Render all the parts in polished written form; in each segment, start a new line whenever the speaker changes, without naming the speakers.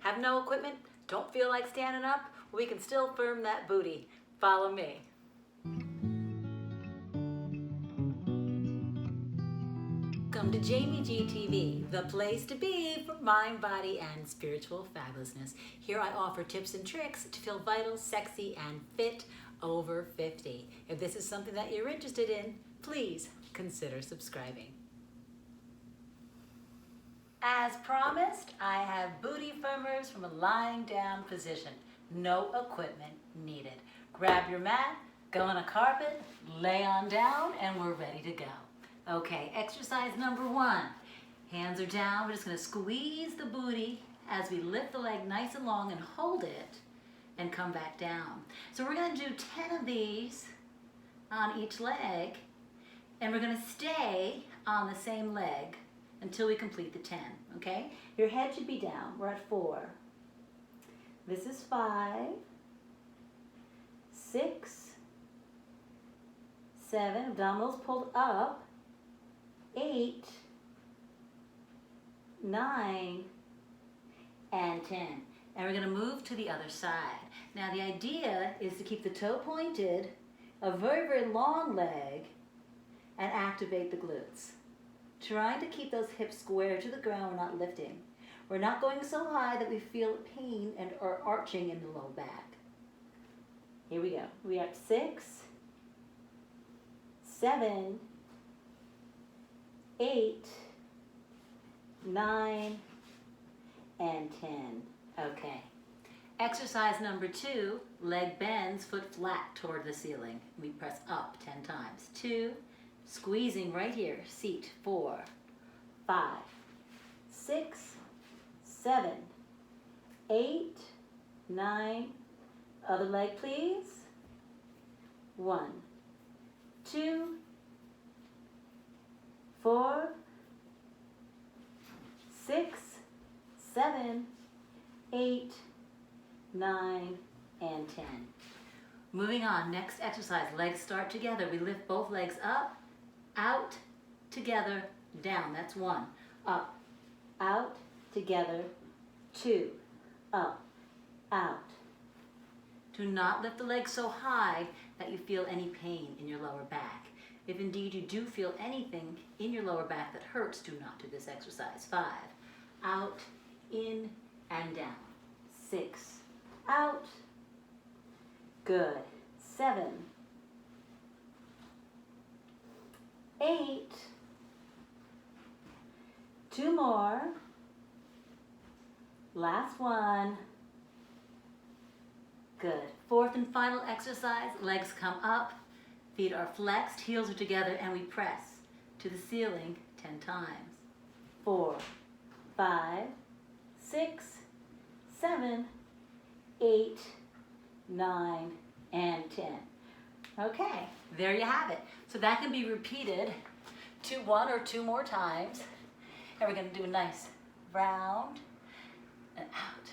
Have no equipment? Don't feel like standing up? We can still firm that booty. Follow me. Welcome to Jamie G TV, the place to be for mind, body, and spiritual fabulousness. Here I offer tips and tricks to feel vital, sexy, and fit over 50. If this is something that you're interested in, please consider subscribing. As promised, I have booty firmers from a lying down position. No equipment needed. Grab your mat, go on a carpet, lay on down, and we're ready to go. Okay, exercise number 1. Hands are down. We're just going to squeeze the booty as we lift the leg nice and long and hold it and come back down. So we're going to do 10 of these on each leg, and we're going to stay on the same leg until we complete the 10, okay? Your head should be down. We're at 4. This is 5, 6, 7, abdominals pulled up, 8, 9, and 10. And we're going to move to the other side. Now the idea is to keep the toe pointed, a very, very long leg, and activate the glutes. Trying to keep those hips square to the ground, we're not lifting. We're not going so high that we feel pain and or arching in the low back. Here we go. We are at 6, 7, 8, 9, and 10. Okay. Exercise number 2, leg bends, foot flat toward the ceiling. We press up 10 times. 2, squeezing right here, seat. 4, 5, 6, 7, 8, 9, other leg please. 1, 2, 4, 6, 7, 8, 9, and 10. Moving on, next exercise, legs start together. We lift both legs up, out, together, down. That's 1. Up, out, together, 2, up, out. Do not lift the legs so high that you feel any pain in your lower back. If indeed you do feel anything in your lower back that hurts, do not do this exercise. 5, out, in, and down. 6, out. Good. 7, 8, 2 more. Last one. Good. 4th and final exercise, legs come up, feet are flexed, heels are together, and we press to the ceiling 10 times. 4, 5, 6, 7, 8, 9, and 10. Okay, there you have it. So that can be repeated 1 or 2 more times. And we're going to do a nice round and out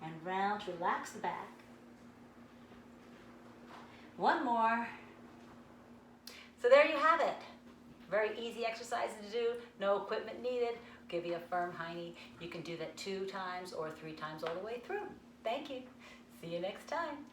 and round to relax the back. 1 more. So there you have it. Very easy exercises to do, no equipment needed. Give you a firm hiney. You can do that 2 times or 3 times all the way through. Thank you. See you next time.